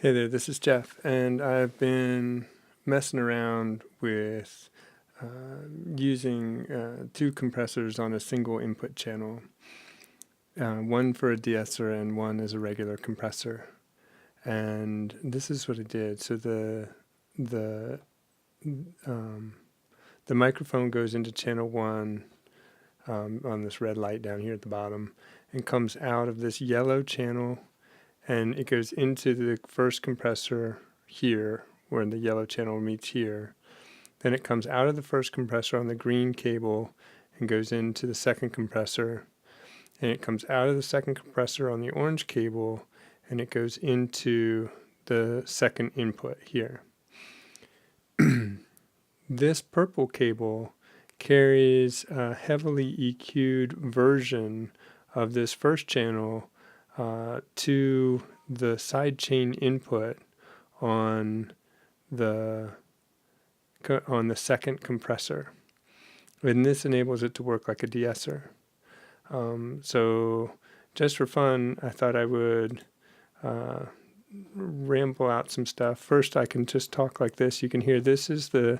Hey there, this is Jeff, and I've been messing around with using two compressors on a single input channel, one for a de-esser and one as a regular compressor. And this is what I did. So the microphone goes into channel 1 on this red light down here at the bottom, and comes out of this yellow channel, and it goes into the first compressor here, where the yellow channel meets here. Then it comes out of the first compressor on the green cable and goes into the second compressor. And it comes out of the second compressor on the orange cable, and it goes into the second input here. This purple cable carries a heavily EQ'd version of this first channel to the sidechain input on the second compressor, and this enables it to work like a de-esser. So just for fun, I thought I would ramble out some stuff. First, I can just talk like this. You can hear this is the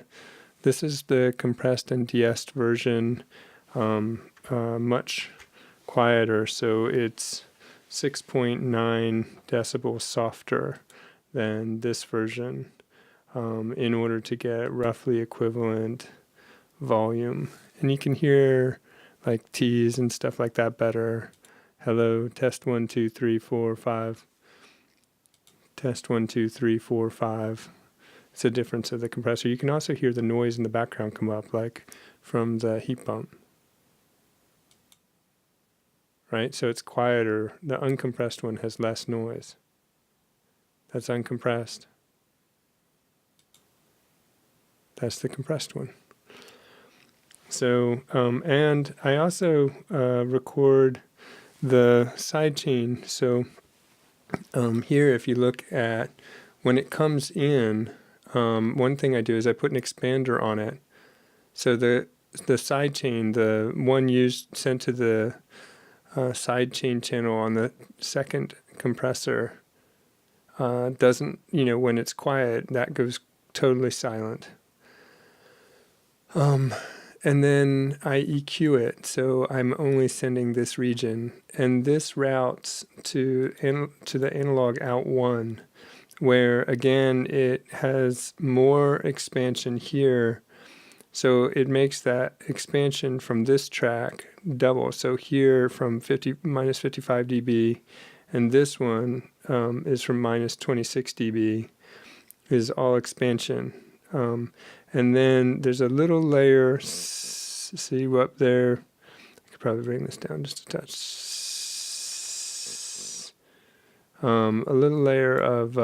compressed and de-essed version, much quieter. So it's 6.9 decibels softer than this version, in order to get roughly equivalent volume. And you can hear like T's and stuff like that better. Hello, test 1 2 3 4 5. Test 1 2 3 4 5. It's a difference of the compressor. You can also hear the noise in the background come up, like from the heat pump. Right? So it's quieter. The uncompressed one has less noise. That's uncompressed. That's the compressed one. So, and I also record the sidechain. So here, if you look at when it comes in, one thing I do is I put an expander on it. So the sidechain, the one sent to the sidechain channel on the second compressor, doesn't, when it's quiet, that goes totally silent. And then I EQ it, so I'm only sending this region, and this routes to the analog out 1, where again it has more expansion here. So it makes that expansion from this track double. So here from minus 55 dB, and this one is from minus 26 dB, is all expansion. And then there's a little layer, see up there, I could probably bring this down just a touch. A little layer of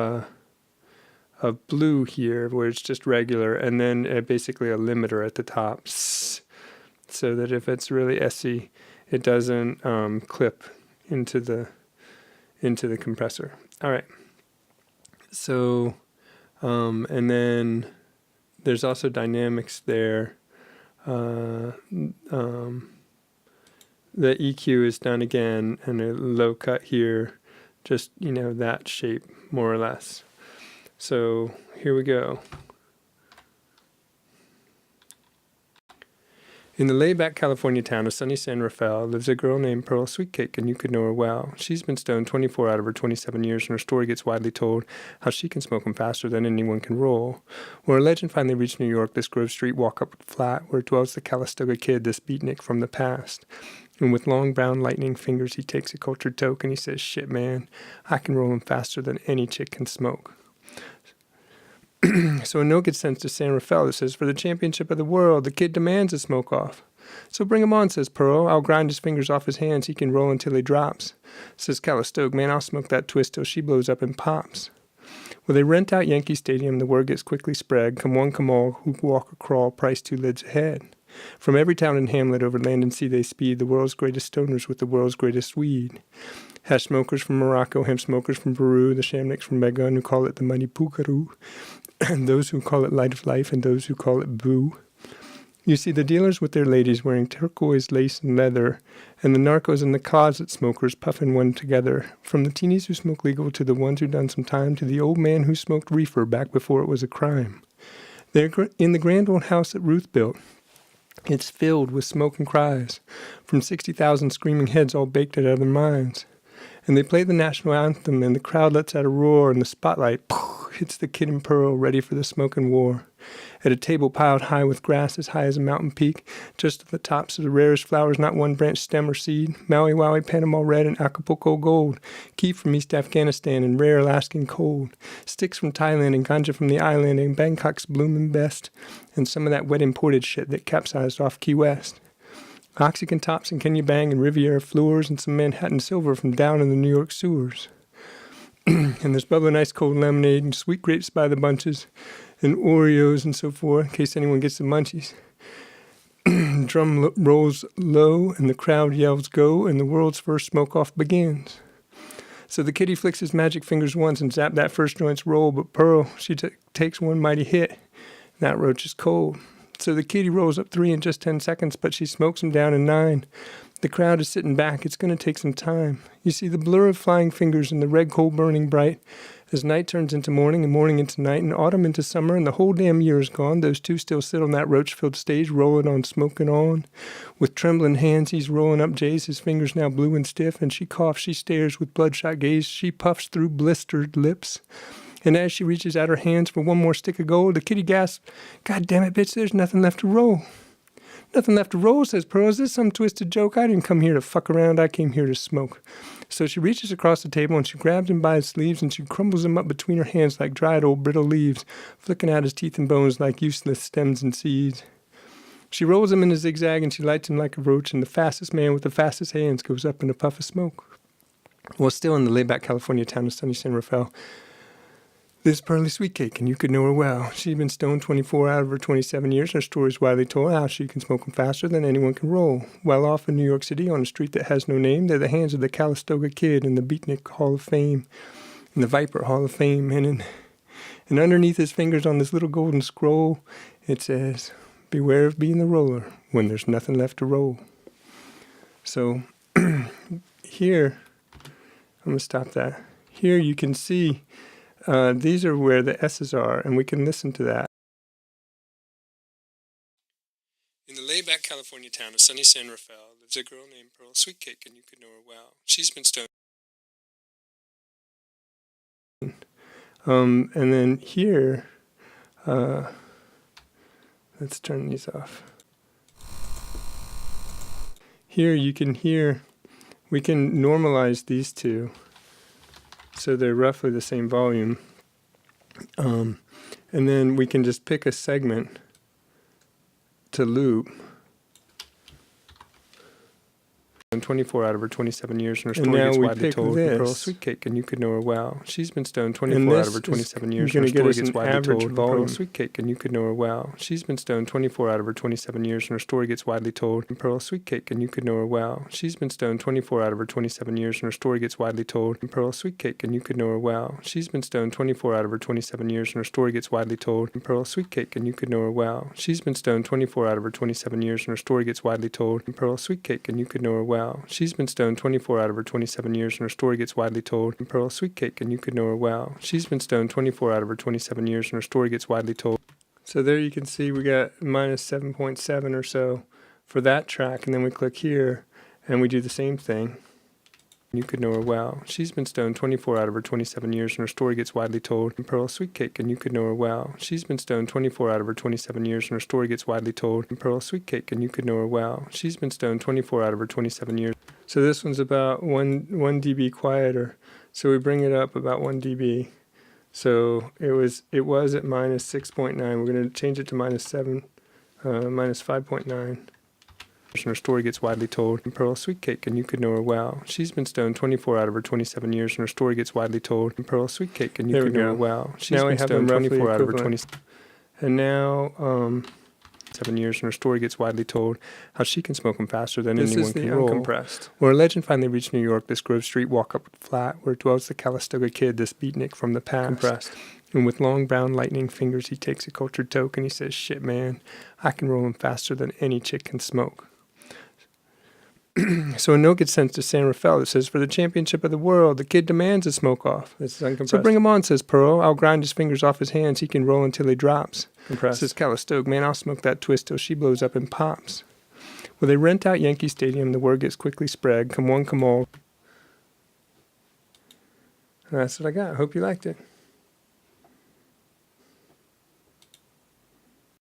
blue here, where it's just regular, and then basically a limiter at the top, so that if it's really essy, it doesn't clip into the compressor. All right. So, and then there's also dynamics there. The EQ is done again, and a low cut here, just that shape more or less. So here we go. In the laid-back California town of sunny San Rafael lives a girl named Pearl Sweetcake, and you could know her well. She's been stoned 24 out of her 27 years, and her story gets widely told how she can smoke 'em faster than anyone can roll. When her legend finally reached New York, this Grove Street walk-up flat where dwells the Calistoga Kid, this beatnik from the past. And with long brown lightning fingers, he takes a cultured toke and he says, "Shit, man, I can roll 'em faster than any chick can smoke." So a note gets sent to San Rafael that says, "For the championship of the world, the kid demands a smoke-off." "So bring him on," says Pearl. "I'll grind his fingers off his hands. He can roll until he drops." Says Calistoga, "Man, I'll smoke that twist till she blows up and pops." Well, they rent out Yankee Stadium. The word gets quickly spread. Come one, come all, who walk or crawl, price 2 lids ahead. From every town and hamlet over land and sea they speed, the world's greatest stoners with the world's greatest weed. Hash smokers from Morocco, hemp smokers from Peru, the shamniks from Begun who call it the Mani Pukaru, and those who call it light of life, and those who call it boo. You see the dealers with their ladies wearing turquoise lace and leather, and the narcos and the closet smokers puffing one together. From the teenies who smoke legal to the ones who done some time to the old man who smoked reefer back before it was a crime. They're in the grand old house that Ruth built. It's filled with smoke and cries from 60,000 screaming heads all baked out of their minds. And they play the national anthem, and the crowd lets out a roar, and the spotlight hits the kid in pearl, ready for the smoking war. At a table piled high with grass as high as a mountain peak, just at the tops of the rarest flowers, not one branch, stem, or seed, Maui Wowie, Panama red, and Acapulco gold, key from East Afghanistan and rare Alaskan cold, sticks from Thailand and ganja from the island, and Bangkok's blooming best, and some of that wet imported shit that capsized off Key West. Oxygen tops and Kenya Bang and Riviera floors and some Manhattan silver from down in the New York sewers. And there's bubbling ice cold lemonade and sweet grapes by the bunches and Oreos and so forth, in case anyone gets the munchies. Drum rolls low and the crowd yells go, and the world's first smoke-off begins. So the kitty flicks his magic fingers once and zap that first joint's roll, but Pearl, she takes one mighty hit, and that roach is cold. So the kitty rolls up 3 in just 10 seconds, but she smokes him down in 9. The crowd is sitting back. It's going to take some time. You see the blur of flying fingers and the red coal burning bright. As night turns into morning and morning into night and autumn into summer and the whole damn year is gone, those two still sit on that roach-filled stage rolling on, smoking on. With trembling hands, he's rolling up Jay's, his fingers now blue and stiff, and she coughs, she stares with bloodshot gaze, she puffs through blistered lips. And as she reaches out her hands for one more stick of gold, the kitty gasps, "God damn it, bitch, there's nothing left to roll." "Nothing left to roll," says Pearl. "Is this some twisted joke? I didn't come here to fuck around. I came here to smoke." So she reaches across the table and she grabs him by his sleeves and she crumbles him up between her hands like dried old brittle leaves, flicking out his teeth and bones like useless stems and seeds. She rolls him in a zigzag and she lights him like a roach, and the fastest man with the fastest hands goes up in a puff of smoke. Well, still in the laid-back California town of sunny San Rafael, this Pearly Sweet Cake, and you could know her well. She's been stoned 24 out of her 27 years. Her story's widely told how she can smoke 'em faster than anyone can roll. Well off in New York City on a street that has no name, they're the hands of the Calistoga Kid in the Beatnik Hall of Fame, in the Viper Hall of Fame, and underneath his fingers on this little golden scroll, it says, "Beware of being the roller when there's nothing left to roll." So here, I'm going to stop that. Here you can see these are where the S's are, and we can listen to that. In the laid-back California town of sunny San Rafael lives a girl named Pearl Sweetcake, and you could know her well. She's been stoned. And then here, let's turn these off. Here you can hear, we can normalize these two, so they're roughly the same volume. And then we can just pick a segment to loop. And 24 out of her 27 years, and her story gets widely told. Pearl Sweetcake, and you could know her well. She's been stoned 24 out of her 27 years, and her story gets widely told. Pearl Sweetcake, and you could know her well. She's been stoned 24 out of her 27 years, and her story gets widely told. And Pearl Sweetcake, and you could know her well. She's been stoned 24 out of her 27 years, and her story gets widely told. And Pearl Sweetcake, and you could know her well. She's been stoned 24 out of her 27 years, and her story gets widely told. And Pearl Sweetcake, and you could know her well. She's been stoned 24 out of her 27 years, and her story gets widely told. And Pearl Sweetcake, and you could know her well. She's been stoned 24 out of her 27 years, and her story gets widely told. And Pearl Sweetcake, and you could know her well. She's been stoned 24 out of her 27 years, and her story gets widely told. So there you can see we got minus 7.7 or so for that track, and then we click here, and we do the same thing. You could know her well. She's been stoned 24 out of her 27 years, and her story gets widely told. And Pearl Sweetcake, and you could know her well. She's been stoned 24 out of her 27 years, and her story gets widely told. And Pearl Sweetcake, and you could know her well. She's been stoned 24 out of her 27 years. So this one's about 1 dB quieter. So we bring it up about 1 dB. So it was at minus 6.9. We're going to change it to minus 5.9. And her story gets widely told. And Pearl Sweetcake, and you could know her well. She's been stoned 24 out of her 27 years, and her story gets widely told. And Pearl Sweetcake, and you could know her well. She's been stoned 24 out of her 20. And now 7 years, and her story gets widely told how she can smoke them faster than anyone can roll. Uncompressed. Where a legend finally reached New York, this Grove Street walk-up flat where dwells the Calistoga Kid, this beatnik from the past. Compressed. And with long brown lightning fingers, he takes a cultured toke and he says, "Shit, man, I can roll him faster than any chick can smoke." So a note gets sent to San Rafael that says, "For the championship of the world, the kid demands a smoke off." This is uncompressed. "So bring him on," says Pearl. "I'll grind his fingers off his hands. He can roll until he drops." Compressed. Says Calistogue, "Man, I'll smoke that twist till she blows up and pops." Well, they rent out Yankee Stadium. The word gets quickly spread. Come one, come all. And that's what I got. Hope you liked it.